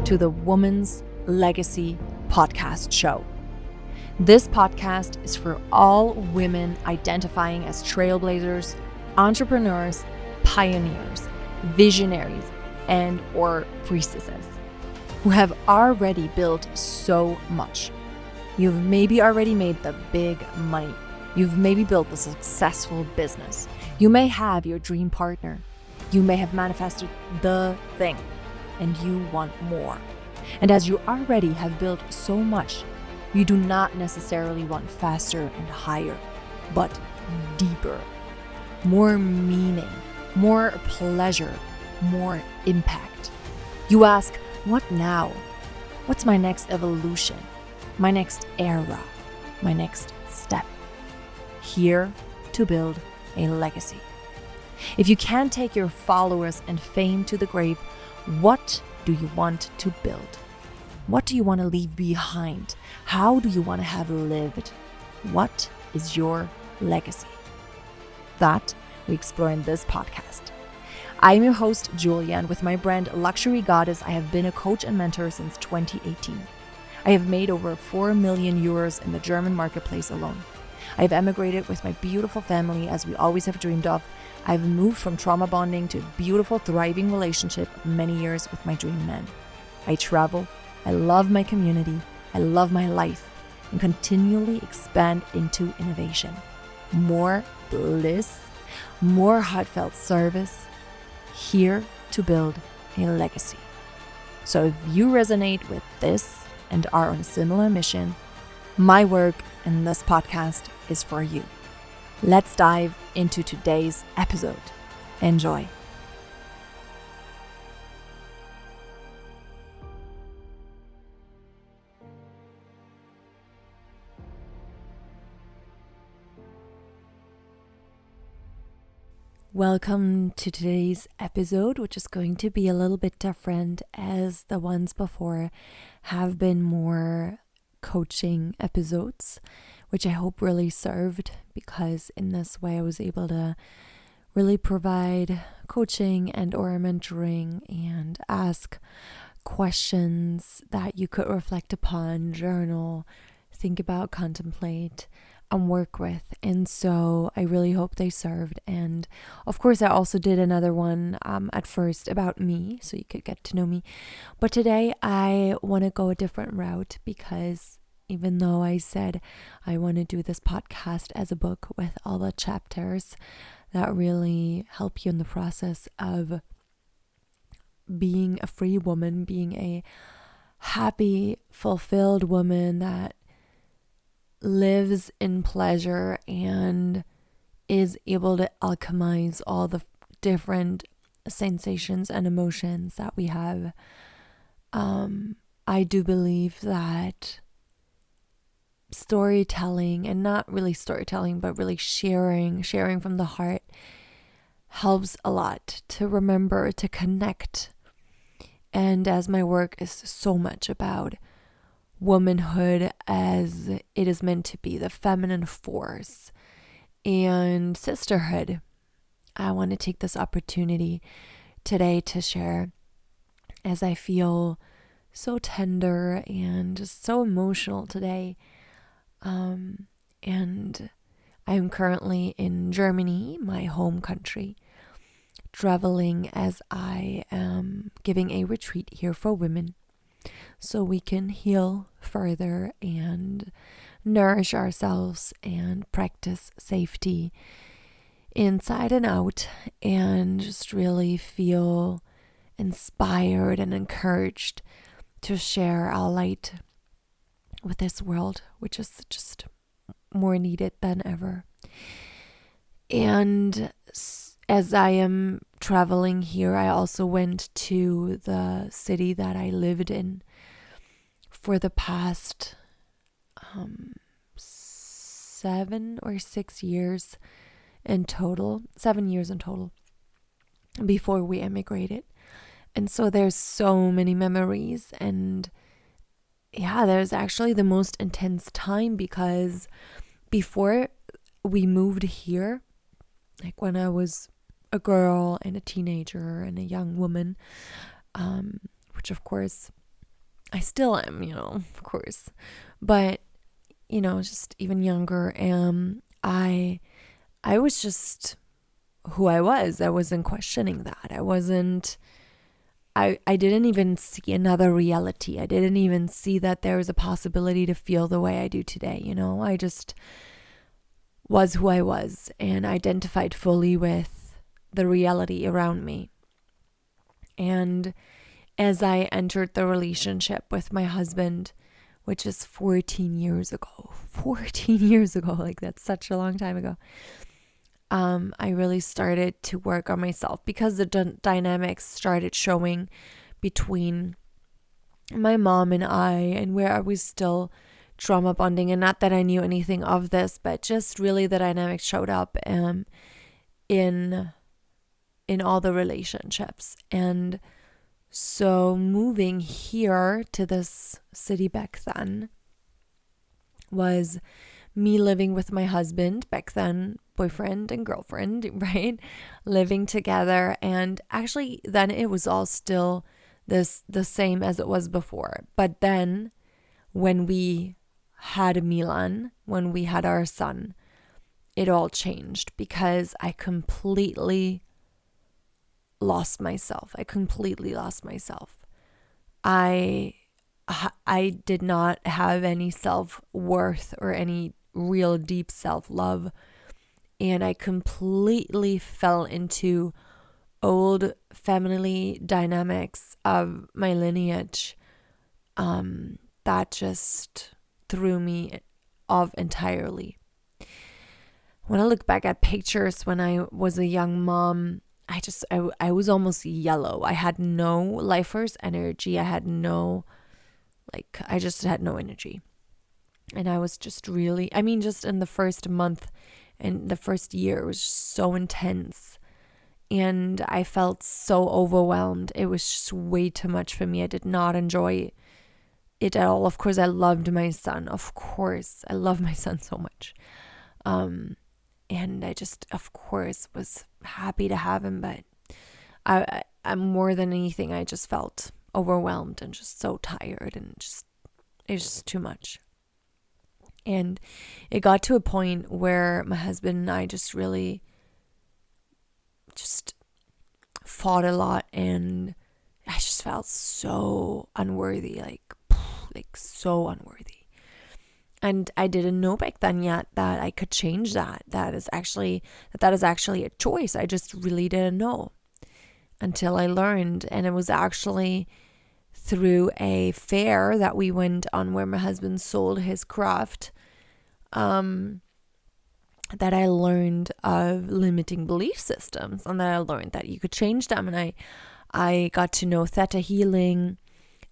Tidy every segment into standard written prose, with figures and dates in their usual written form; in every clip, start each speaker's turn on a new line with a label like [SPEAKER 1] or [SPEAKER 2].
[SPEAKER 1] to the Woman's Legacy Podcast Show. This podcast is for all women identifying as trailblazers, entrepreneurs, pioneers, visionaries, and or priestesses who have already built so much. You've maybe already made the big money. You've maybe built a successful business. You may have your dream partner. You may have manifested the thing, and you want more. And as you already have built so much, you do not necessarily want faster and higher, but deeper, more meaning, more pleasure, more impact. You ask, what now? What's my next evolution? My next era? My next step? Here to build a legacy. If you can't take your followers and fame to the grave, what do you want to build? What do you want to leave behind? How do you want to have lived? What is your legacy? That we explore in this podcast. I'm your host, Julia, and with my brand Luxury Goddess, I have been a coach and mentor since 2018. I have made over 4 million euros in the German marketplace alone. I have emigrated with my beautiful family as we always have dreamed of. I've moved from trauma bonding to a beautiful, thriving relationship of many years with my dream man. I travel, I love my community, I love my life, and continually expand into innovation. More bliss, more heartfelt service, here to build a legacy. So if you resonate with this and are on a similar mission, my work and this podcast is for you. Let's dive into today's episode. Enjoy. Welcome to today's episode, which is going to be a little bit different as the ones before have been more coaching episodes, which I hope really served, because in this way I was able to really provide coaching and or mentoring and ask questions that you could reflect upon, journal, think about, contemplate, and work with. And so I really hope they served. And of course I also did another one at first about me, so you could get to know me. But today I want to go a different route, because even though I said I want to do this podcast as a book with all the chapters that really help you in the process of being a free woman, being a happy, fulfilled woman that lives in pleasure and is able to alchemize all the different sensations and emotions that we have. I do believe that storytelling, and not really storytelling, but really sharing from the heart, helps a lot to remember, to connect. And as my work is so much about womanhood as it is meant to be, the feminine force and sisterhood, I want to take this opportunity today to share, as I feel so tender and just so emotional today. And I am currently in Germany, my home country, traveling as I am giving a retreat here for women, so we can heal further and nourish ourselves and practice safety inside and out, and just really feel inspired and encouraged to share our light with this world, which is just more needed than ever. And as I am traveling here, I also went to the city that I lived in for the past 7 or 6 years in total, 7 years in total, before we emigrated. And so there's so many memories, and yeah, there's actually the most intense time, because before we moved here, like when I was a girl and a teenager and a young woman, which of course I still am, of course. But, just even younger, I was just who I was. I wasn't questioning that. I didn't even see another reality. I didn't even see that there was a possibility to feel the way I do today. I just was who I was and identified fully with the reality around me. And as I entered the relationship with my husband, which is 14 years ago, like that's such a long time ago, I really started to work on myself because the dynamics started showing between my mom and I, and where I was still trauma bonding. And not that I knew anything of this, but just really the dynamics showed up in all the relationships. And so moving here to this city back then was me living with my husband, back then boyfriend and girlfriend, right? Living together. And actually then it was all still the same as it was before. But then when we had Milan, when we had our son, it all changed because I completely lost myself. I did not have any self-worth or any real deep self-love. And I completely fell into old family dynamics of my lineage that just threw me off entirely. When I look back at pictures when I was a young mom, I was almost yellow. I had no life force energy. I just had no energy. And I was just really, just in the first month and the first year, it was just so intense. And I felt so overwhelmed. It was just way too much for me. I did not enjoy it at all. Of course, I loved my son. Of course, I love my son so much. And I just, of course, was happy to have him. But I'm more than anything, I just felt overwhelmed and just so tired, and it's just too much. And it got to a point where my husband and I just really just fought a lot, and I just felt so unworthy, like so unworthy. And I didn't know back then yet that I could change that. That is actually a choice. I just really didn't know until I learned. And it was actually through a fair that we went on where my husband sold his craft that I learned of limiting belief systems, and that I learned that you could change them. And I got to know Theta Healing,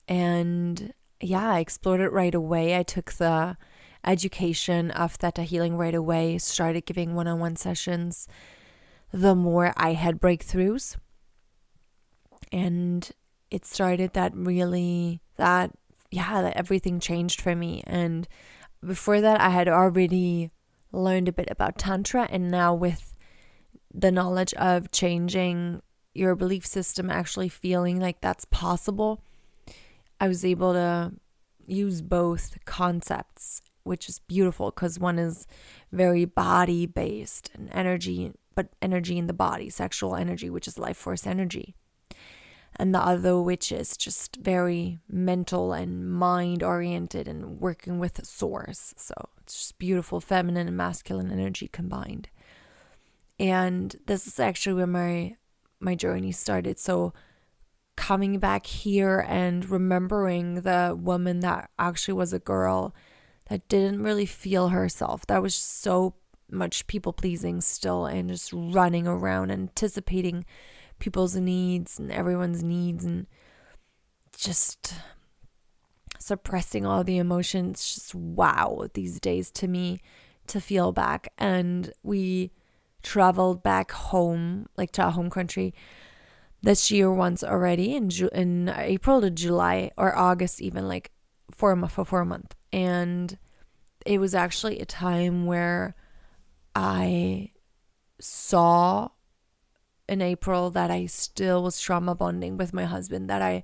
[SPEAKER 1] and I explored it right away. I took the education of Theta Healing right away, started giving one-on-one sessions the more I had breakthroughs. And it started that everything changed for me. And before that, I had already learned a bit about Tantra, and now with the knowledge of changing your belief system, actually feeling like that's possible, I was able to use both concepts, which is beautiful because one is very body based and energy, but energy in the body, sexual energy, which is life force energy. And the other, which is just very mental and mind oriented and working with source. So it's just beautiful feminine and masculine energy combined. And this is actually where my journey started. So coming back here and remembering the woman that actually was a girl that didn't really feel herself, that was so much people pleasing still, and just running around anticipating people's needs and everyone's needs, and just suppressing all the emotions. Just wow, these days to me to feel back. And we traveled back home, like to our home country this year once already, in April to July or August, even, like for a month. And it was actually a time where I saw in April that I still was trauma bonding with my husband, that I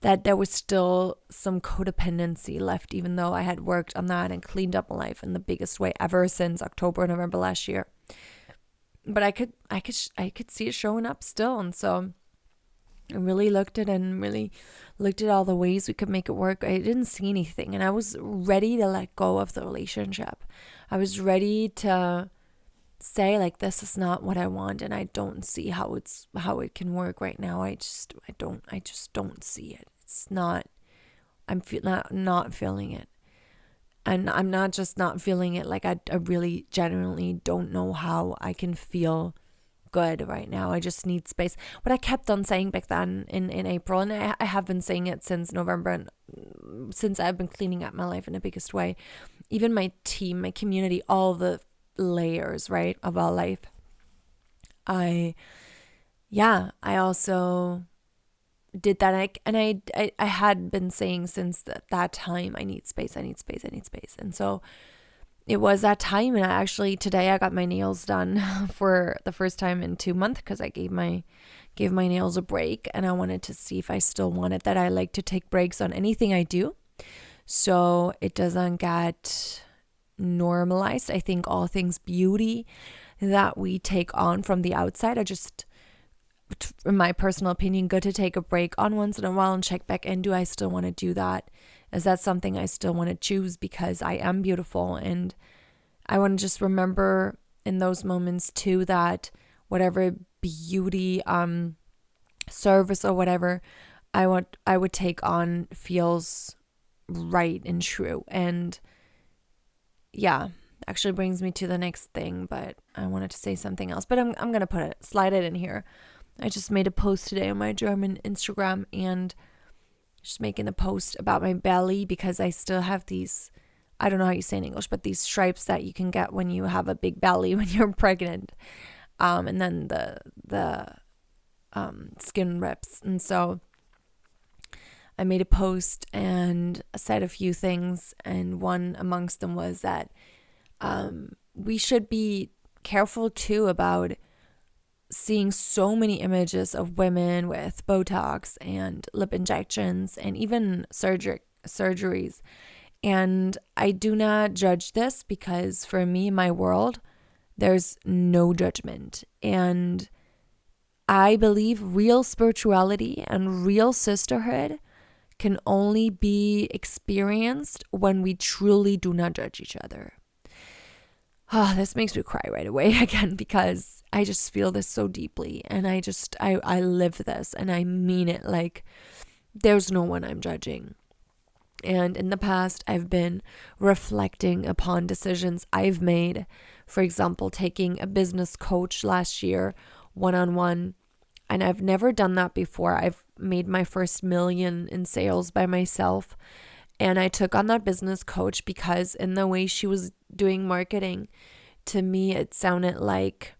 [SPEAKER 1] that there was still some codependency left, even though I had worked on that and cleaned up my life in the biggest way ever since October, November last year. But I could see it showing up still. And so I really looked at it and really looked at all the ways we could make it work. I didn't see anything, and I was ready to let go of the relationship. I was ready to say, like, this is not what I want, and I don't see how it can work right now. I just don't see it. It's not. I'm not feeling it, and I'm not just not feeling it. Like I really genuinely don't know how I can feel good right now. I just need space. What I kept on saying back then in April, and I have been saying it since November, and since I've been cleaning up my life in the biggest way, even my team, my community, all the layers, right, of our life. I also did that. I had been saying since that time, I need space. And so it was that time. And today I got my nails done for the first time in 2 months, because I gave my nails a break, and I wanted to see if I still wanted that. I like to take breaks on anything I do, so it doesn't get normalized. I think all things beauty that we take on from the outside are just, in my personal opinion, good to take a break on once in a while and check back in. Do I still want to do that? Is that something I still want to choose? Because I am beautiful, and I want to just remember in those moments too that whatever beauty service or whatever I would take on feels right and true. And yeah, actually brings me to the next thing, but I wanted to say something else, but I'm going to slide it in here. I just made a post today on my German Instagram, and just making a post about my belly, because I still have these, I don't know how you say in English, but these stripes that you can get when you have a big belly when you're pregnant. And then the skin rips. And so I made a post and said a few things, and one amongst them was that we should be careful too about seeing so many images of women with Botox and lip injections and even surgeries. And I do not judge this, because for me, in my world, there's no judgment. And I believe real spirituality and real sisterhood can only be experienced when we truly do not judge each other. This makes me cry right away again, because I just feel this so deeply, and I live this, and I mean it. Like, there's no one I'm judging. And in the past, I've been reflecting upon decisions I've made. For example, taking a business coach last year, one-on-one, and I've never done that before. I've made my first $1 million in sales by myself. And I took on that business coach because in the way she was doing marketing, to me, it sounded like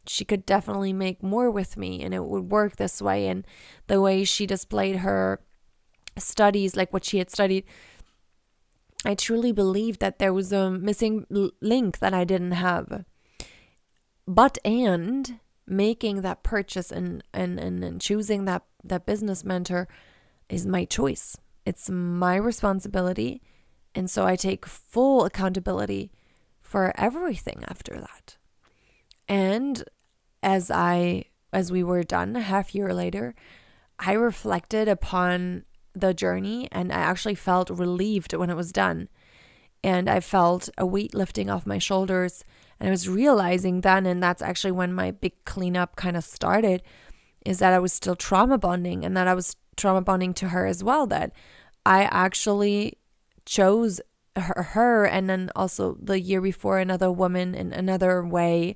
[SPEAKER 1] she could definitely make more with me, and it would work this way. And the way she displayed her studies, like what she had studied, I truly believed that there was a missing link that I didn't have. And making that purchase and choosing that business mentor is my choice. It's my responsibility. And so I take full accountability for everything after that. And as we were done a half year later, I reflected upon the journey, and I actually felt relieved when it was done. And I felt a weight lifting off my shoulders. And I was realizing then, and that's actually when my big cleanup kind of started, is that I was still trauma bonding, and that I was trauma bonding to her as well, that I actually chose her and then also the year before another woman in another way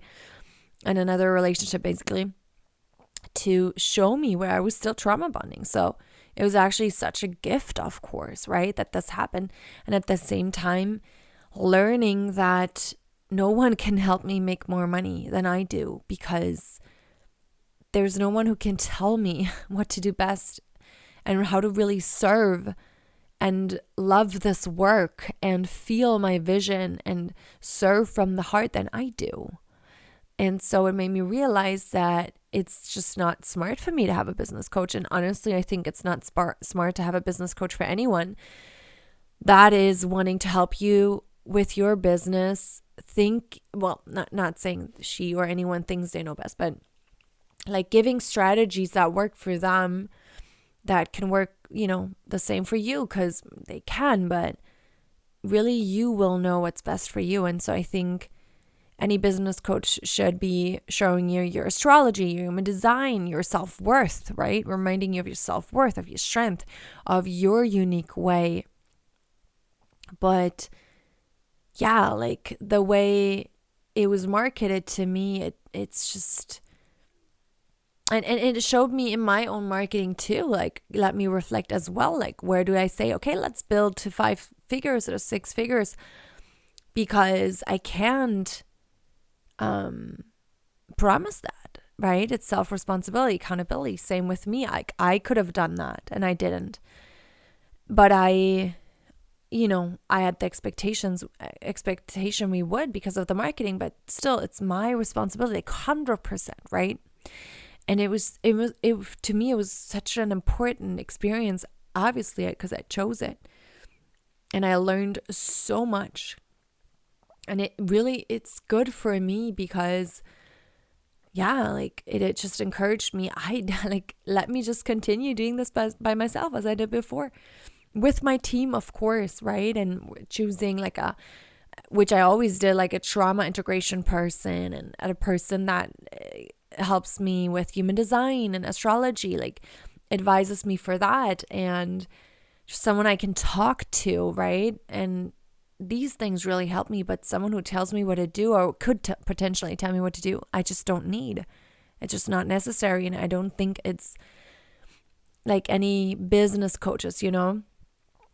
[SPEAKER 1] and another relationship basically to show me where I was still trauma bonding. So it was actually such a gift, of course, right, that this happened. And at the same time, learning that no one can help me make more money than I do, because there's no one who can tell me what to do best and how to really serve and love this work and feel my vision and serve from the heart than I do. And so it made me realize that it's just not smart for me to have a business coach. And honestly, I think it's not smart to have a business coach for anyone that is wanting to help you with your business. Not saying she or anyone thinks they know best, but like giving strategies that work for them that can work, the same for you, because they can, but really you will know what's best for you. And so I think any business coach should be showing you your astrology, your human design, your self-worth, right? Reminding you of your self-worth, of your strength, of your unique way. But yeah, like the way it was marketed to me, it's just, and it showed me in my own marketing too, like let me reflect as well, like where do I say, okay, let's build to 5 figures or 6 figures, because I can't promise that, right? It's self-responsibility, accountability. Same with me. I could have done that and I didn't, but I had the expectation we would because of the marketing, but still it's my responsibility, like 100%, right? And it to me, it was such an important experience, obviously, because I chose it and I learned so much. And it's good for me because, yeah, like it just encouraged me. Let me just continue doing this by myself as I did before, with my team, of course, right? And choosing which I always did, like a trauma integration person and a person that helps me with human design and astrology, like advises me for that, and just someone I can talk to, right? And these things really help me, but someone who tells me what to do or could potentially tell me what to do, I just don't need. It's just not necessary. And I don't think it's like any business coaches,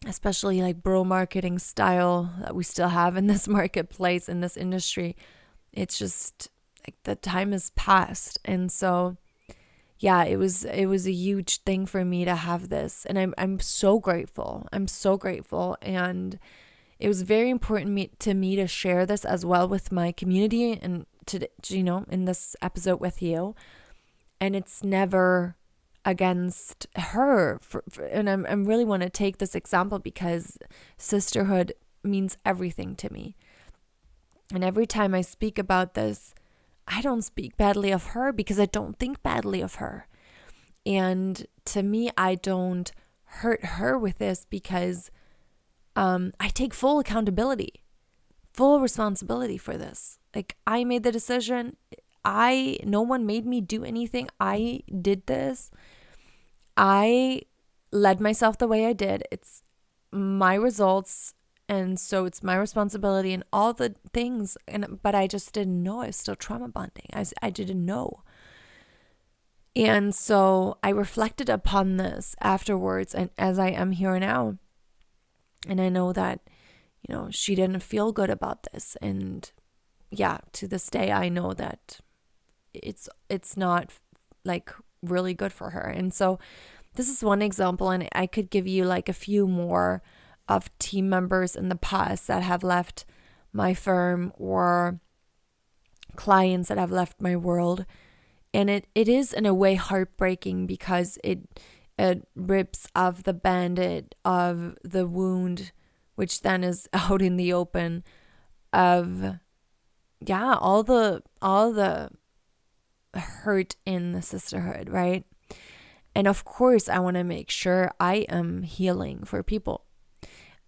[SPEAKER 1] especially like bro marketing style that we still have in this marketplace, in this industry. It's just like the time has passed. And so yeah, it was a huge thing for me to have this, and I'm so grateful. And it was very important to me to share this as well with my community and to in this episode with you. And it's never against her, and I'm really want to take this example because sisterhood means everything to me. And every time I speak about this, I don't speak badly of her because I don't think badly of her. And to me, I don't hurt her with this because I take full accountability, full responsibility for this. Like I made the decision. No one made me do anything. I did this. I led myself the way I did. It's my results. And so it's my responsibility and all the things. But I just didn't know. I was still trauma bonding. I didn't know. And so I reflected upon this afterwards, and as I am here now. And I know that, she didn't feel good about this. And yeah, to this day, I know that it's not like really good for her. And so this is one example, and I could give you like a few more of team members in the past that have left my firm, or clients that have left my world. And it is in a way heartbreaking because it rips off the band-aid of the wound, which then is out in the open of, all the hurt in the sisterhood, right? And of course, I want to make sure I am healing for people.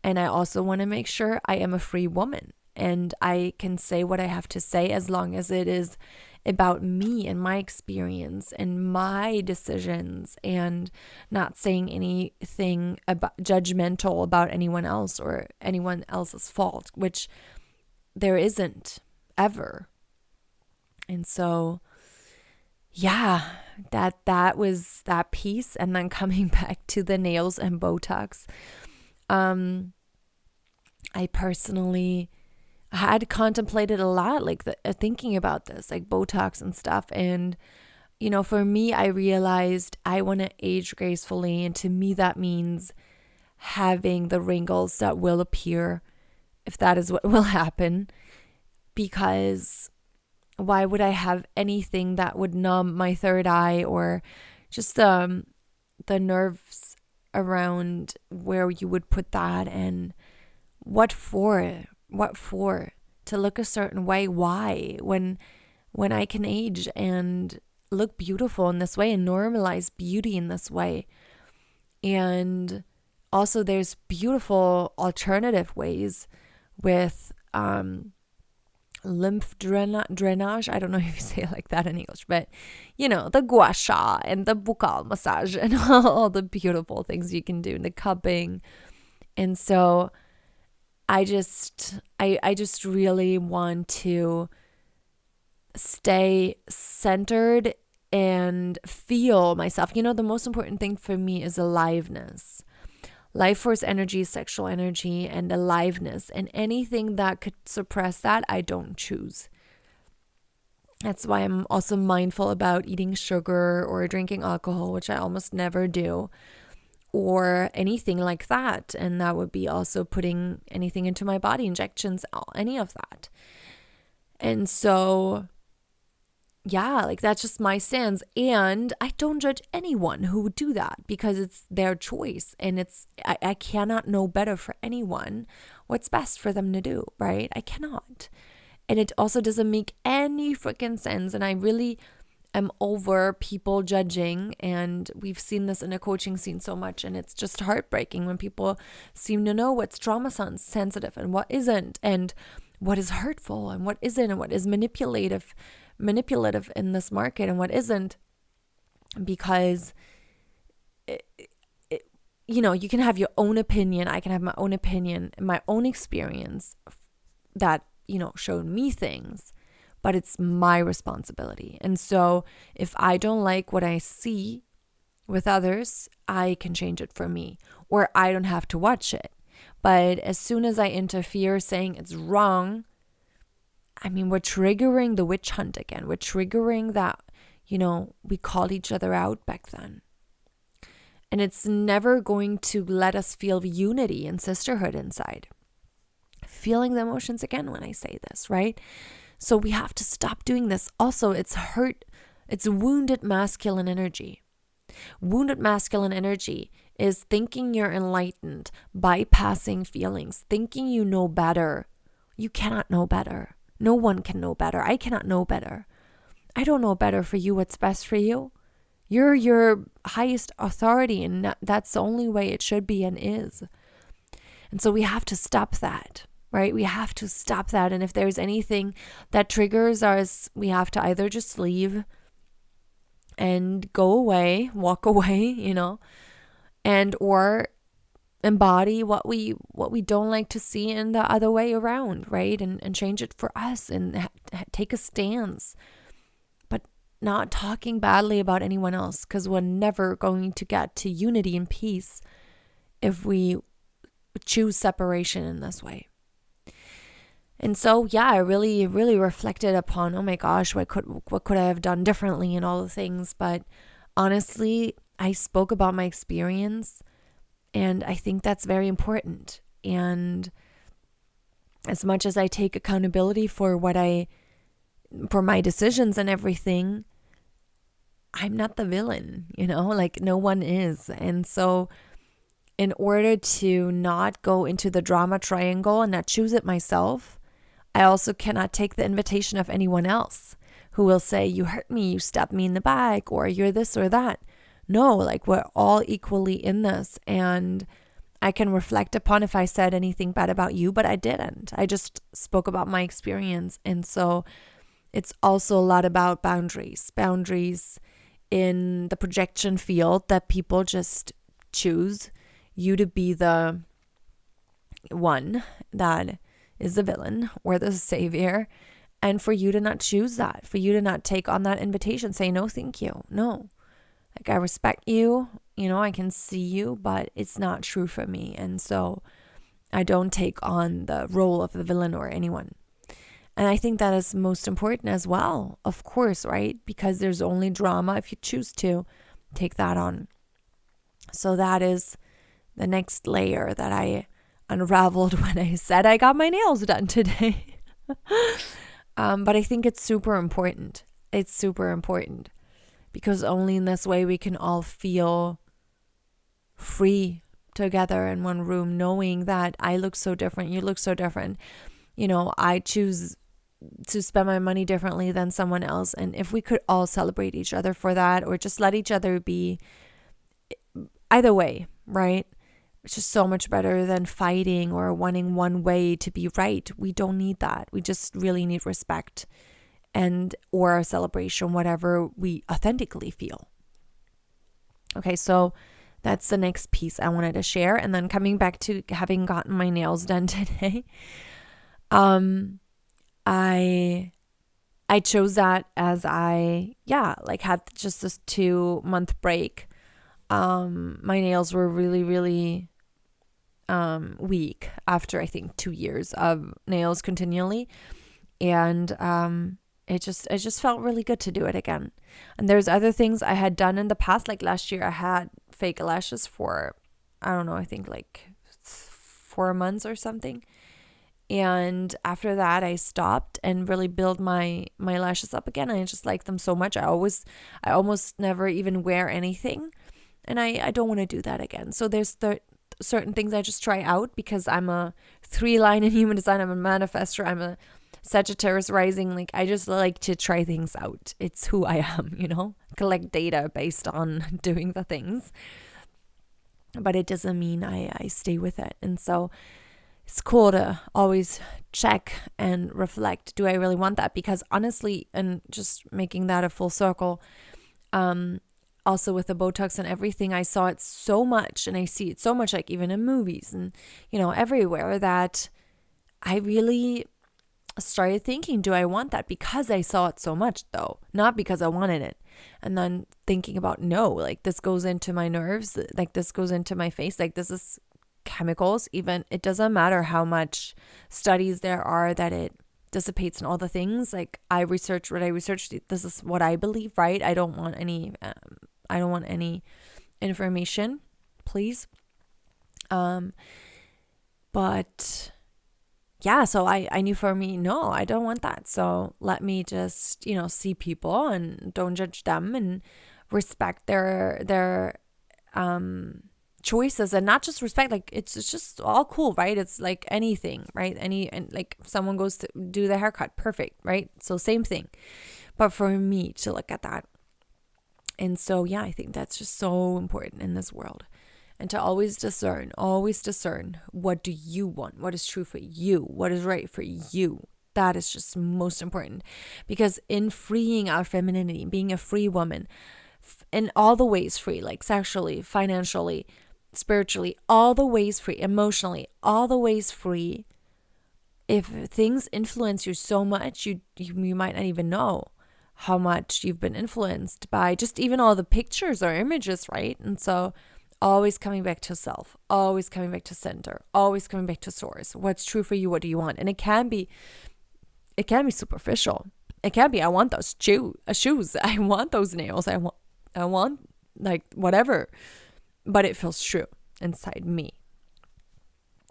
[SPEAKER 1] And I also want to make sure I am a free woman and I can say what I have to say as long as it is about me and my experience and my decisions, and not saying anything about judgmental about anyone else or anyone else's fault, which there isn't ever. And so that was that piece. And then coming back to the nails and Botox, I personally had contemplated a lot, like thinking about this, like Botox and stuff. And, for me, I realized I want to age gracefully. And to me, that means having the wrinkles that will appear, if that is what will happen, because why would I have anything that would numb my third eye or just the nerves around where you would put that? And what for? What for? To look a certain way? Why? When I can age and look beautiful in this way and normalize beauty in this way. And also there's beautiful alternative ways with lymph drainage. I don't know if you say it like that in English, but the gua sha and the buccal massage and all the beautiful things you can do, and the cupping. And so I just really want to stay centered and feel myself. The most important thing for me is aliveness. Life force energy, sexual energy, and aliveness. And anything that could suppress that, I don't choose. That's why I'm also mindful about eating sugar or drinking alcohol, which I almost never do, or anything like that. And that would be also putting anything into my body, injections, any of that. And so that's just my stance. And I don't judge anyone who would do that because it's their choice. And I cannot know better for anyone what's best for them to do, right? I cannot. And it also doesn't make any freaking sense. And I really am over people judging. And we've seen this in the coaching scene so much. And it's just heartbreaking when people seem to know what's trauma sensitive and what isn't, and what is hurtful and what isn't, and what is manipulative in this market and what isn't, because you can have your own opinion. I can have my own opinion and my own experience that showed me things, but it's my responsibility. And so if I don't like what I see with others, I can change it for me, or I don't have to watch it. But as soon as I interfere saying it's wrong, we're triggering the witch hunt again. We're triggering that, we called each other out back then. And it's never going to let us feel unity and sisterhood inside. Feeling the emotions again when I say this, right? So we have to stop doing this. Also, it's wounded masculine energy. Wounded masculine energy is thinking you're enlightened, bypassing feelings, thinking you know better. You cannot know better. No one can know better. I cannot know better. I don't know better for you what's best for you. You're your highest authority, and that's the only way it should be and is. And so we have to stop that, right? We have to stop that. And if there's anything that triggers us, we have to either just leave and go away, walk away, and or embody what we don't like to see in the other way around, right? And change it for us and take a stance, but not talking badly about anyone else, because we're never going to get to unity and peace if we choose separation in this way. And so, I really, really reflected upon, oh my gosh, what could I have done differently and all the things. But honestly, I spoke about my experience. And I think that's very important. And as much as I take accountability for for my decisions and everything, I'm not the villain, no one is. And so in order to not go into the drama triangle and not choose it myself, I also cannot take the invitation of anyone else who will say, you hurt me, you stabbed me in the back, or you're this or that. No, we're all equally in this, and I can reflect upon if I said anything bad about you, but I didn't. I just spoke about my experience. And so it's also a lot about boundaries in the projection field, that people just choose you to be the one that is the villain or the savior, and for you to not choose that, for you to not take on that invitation, say, no, thank you. No. I respect you, I can see you, but it's not true for me. And so I don't take on the role of the villain or anyone. And I think that is most important as well, of course, right? Because there's only drama if you choose to take that on. So that is the next layer that I unraveled when I said I got my nails done today. But I think it's super important. It's super important because only in this way we can all feel free together in one room, knowing that I look so different, you look so different. I choose to spend my money differently than someone else. And if we could all celebrate each other for that, or just let each other be, either way, right? It's just so much better than fighting or wanting one way to be right. We don't need that. We just really need respect or a celebration, whatever we authentically feel. Okay, so that's the next piece I wanted to share. And then coming back to having gotten my nails done today, I chose that as I had just this 2-month break. My nails were really, really weak after I think 2 years of nails continually, and it just felt really good to do it again. And there's other things I had done in the past, like last year I had fake lashes for, I don't know, I think like 4 months or something. And after that, I stopped and really built my lashes up again. I just like them so much. I almost never even wear anything, and I don't want to do that again. So there's certain things I just try out because I'm a 3-line in human design. I'm a manifestor. I'm a Sagittarius rising. Like, I just like to try things out. It's who I am, collect data based on doing the things. But it doesn't mean I stay with it. And so it's cool to always check and reflect. Do I really want that? Because honestly, and just making that a full circle, also with the Botox and everything, I saw it so much, and I see it so much, like even in movies and, everywhere, that I really started thinking, do I want that? Because I saw it so much, though, not because I wanted it. And then thinking about, no, like this goes into my nerves, like this goes into my face, like this is chemicals. Even it doesn't matter how much studies there are that it dissipates and all the things. Like, I researched what I researched. This is what I believe, right? I don't want any information, please. But yeah, so I knew for me, no, I don't want that. So let me just, see people and don't judge them and respect their choices, and not just respect, like it's just all cool, right? It's like anything, right? And like someone goes to do their haircut, perfect, right? So same thing. But for me to look at that. And so, yeah, I think that's just so important in this world. And to always discern what do you want? What is true for you? What is right for you? That is just most important. Because in freeing our femininity, being a free woman, in all the ways free, like sexually, financially, spiritually, all the ways free, emotionally, all the ways free, if things influence you so much, you might not even know how much you've been influenced by just even all the pictures or images, right? And so always coming back to self, always coming back to center, always coming back to source. What's true for you? What do you want? And it can be superficial. It can be, I want those shoes. I want those nails. I want like whatever, but it feels true inside me.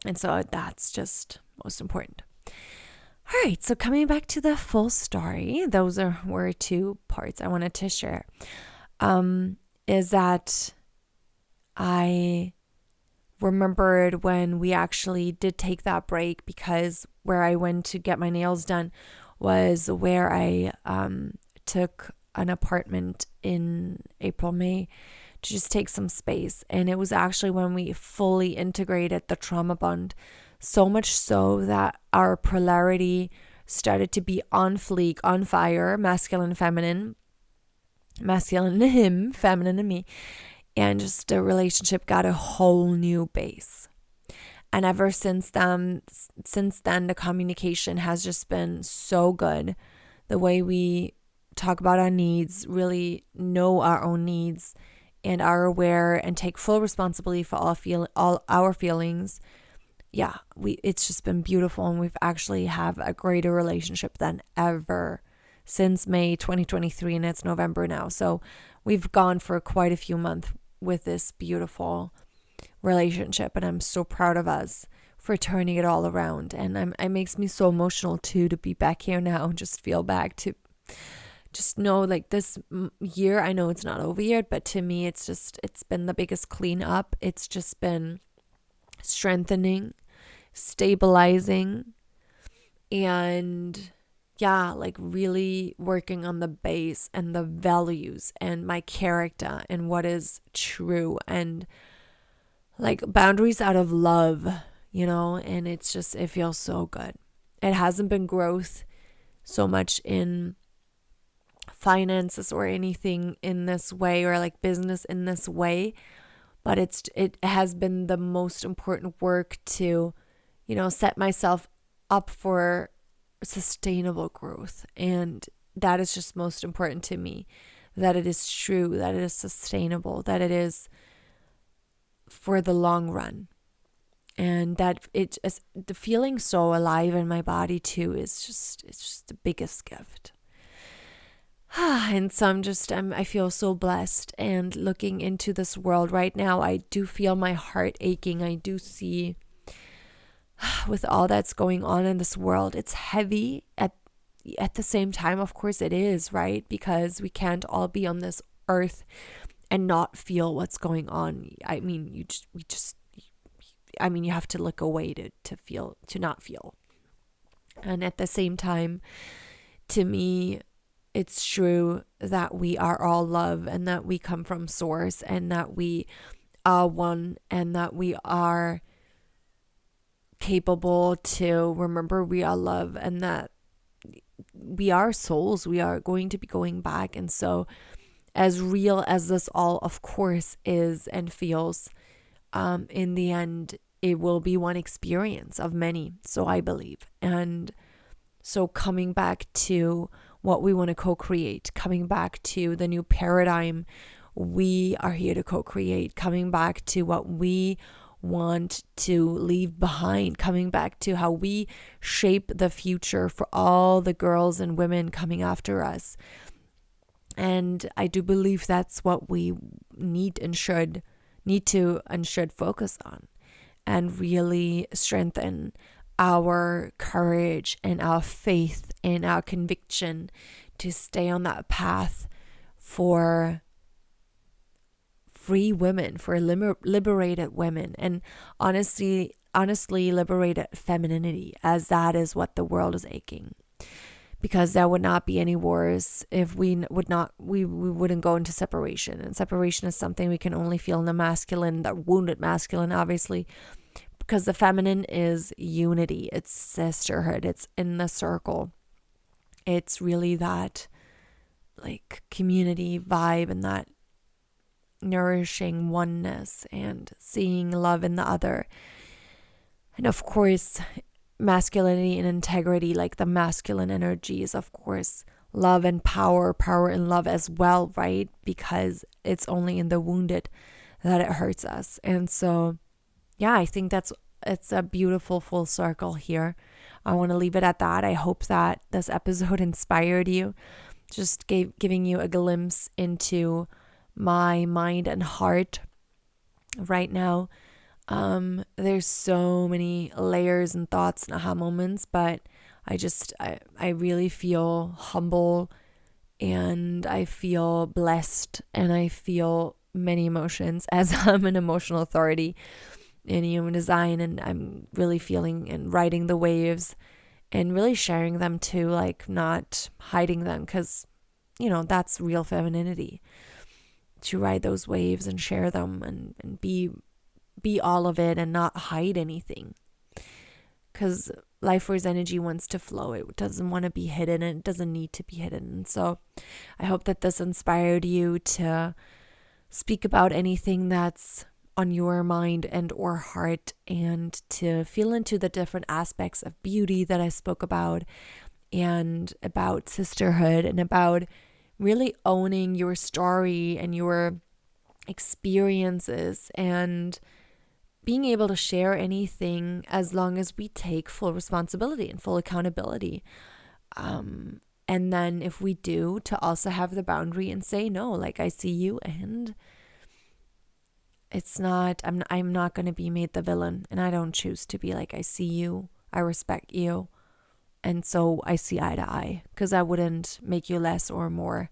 [SPEAKER 1] And so that's just most important. All right, so coming back to the full story, those were 2 parts I wanted to share. Is that I remembered when we actually did take that break, because where I went to get my nails done was where I took an apartment in April, May, to just take some space. And it was actually when we fully integrated the trauma bond, so much so that our polarity started to be on fleek, on fire, masculine, feminine, masculine in him, feminine in me. And just the relationship got a whole new base. And ever since then, the communication has just been so good. The way we talk about our needs, really know our own needs, and are aware and take full responsibility for all our feelings. Yeah, it's just been beautiful, and we've actually have a greater relationship than ever since May 2023, and it's November now. So we've gone for quite a few months with this beautiful relationship, and I'm so proud of us for turning it all around. And it makes me so emotional too to be back here now and just feel back to just know, like, this year, I know it's not over yet, but to me it's been the biggest cleanup. It's just been strengthening, stabilizing, and yeah, like really working on the base and the values and my character and what is true, and like boundaries out of love, and it feels so good. It hasn't been growth so much in finances or anything in this way, or like business in this way, but it has been the most important work to set myself up for sustainable growth. And that is just most important to me, that it is true, that it is sustainable, that it is for the long run, and that the feeling so alive in my body too it's just the biggest gift. And so I feel so blessed, and looking into this world right now, I do feel my heart aching. I do see, with all that's going on in this world, it's heavy. At the same time, of course it is, right? Because we can't all be on this earth and not feel what's going on. I mean, you have to look away to not feel. And at the same time, to me, it's true that we are all love, and that we come from source, and that we are one, and that we are capable to remember we are love, and that we are souls. We are going to be going back. And so, as real as this all, of course, is and feels, in the end, it will be one experience of many. So I believe. And so coming back to what we want to co-create, coming back to the new paradigm we are here to co-create, coming back to what we want to leave behind, coming back to how we shape the future for all the girls and women coming after us. And I do believe that's what we need to and should focus on, and really strengthen our courage and our faith and our conviction to stay on that path for free women, for liberated women, and honestly liberated femininity, as that is what the world is aching. Because there would not be any wars if we wouldn't go into separation. And separation is something we can only feel in the masculine, the wounded masculine, obviously. Because the feminine is unity, it's sisterhood, it's in the circle. It's really that like community vibe, and that nourishing oneness, and seeing love in the other. And of course, masculinity and integrity, like the masculine energy, is of course love and power and love as well, right? Because it's only in the wounded that it hurts us. And so yeah, I think it's a beautiful full circle here. I want to leave it at that. I hope that this episode inspired you, just giving you a glimpse into my mind and heart right now. There's so many layers and thoughts and aha moments, but I really feel humble, and I feel blessed, and I feel many emotions, as I'm an emotional authority in human design, and I'm really feeling and riding the waves, and really sharing them too, like not hiding them, because that's real femininity, to ride those waves and share them, and be all of it, and not hide anything, because life force energy wants to flow. It doesn't want to be hidden, and it doesn't need to be hidden. And so I hope that this inspired you to speak about anything that's on your mind and or heart, and to feel into the different aspects of beauty that I spoke about, and about sisterhood, and about really owning your story and your experiences, and being able to share anything as long as we take full responsibility and full accountability. And then if we do, to also have the boundary and say no, like, I see you, and I'm not going to be made the villain, and I don't choose to be. Like, I see you, I respect you, and so I see eye to eye, because I wouldn't make you less or more,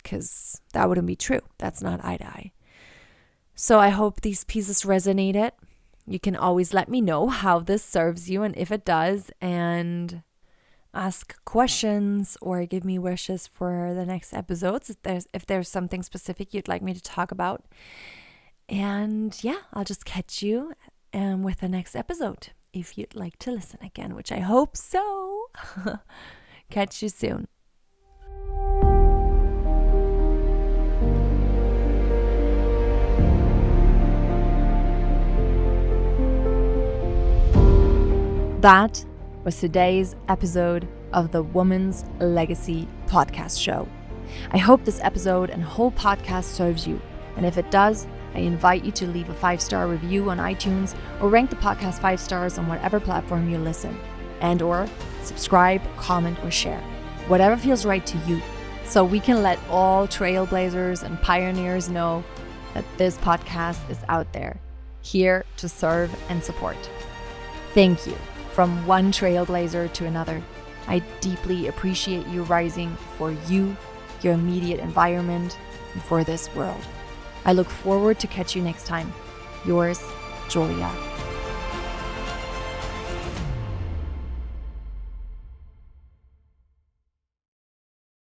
[SPEAKER 1] because that wouldn't be true. That's not eye to eye. So I hope these pieces resonated. You can always let me know how this serves you, and if it does, and ask questions or give me wishes for the next episodes if there's something specific you'd like me to talk about. And yeah, I'll just catch you with the next episode if you'd like to listen again, which I hope so. Catch you soon. That was today's episode of the Woman's Legacy podcast show. I hope this episode and whole podcast serves you. And if it does, I invite you to leave a 5-star review on iTunes or rank the podcast 5 stars on whatever platform you listen, and or subscribe, comment, or share, whatever feels right to you, so we can let all trailblazers and pioneers know that this podcast is out there, here to serve and support. Thank you. From one trailblazer to another, I deeply appreciate you rising for you, your immediate environment, and for this world. I look forward to catch you next time. Yours, Julia.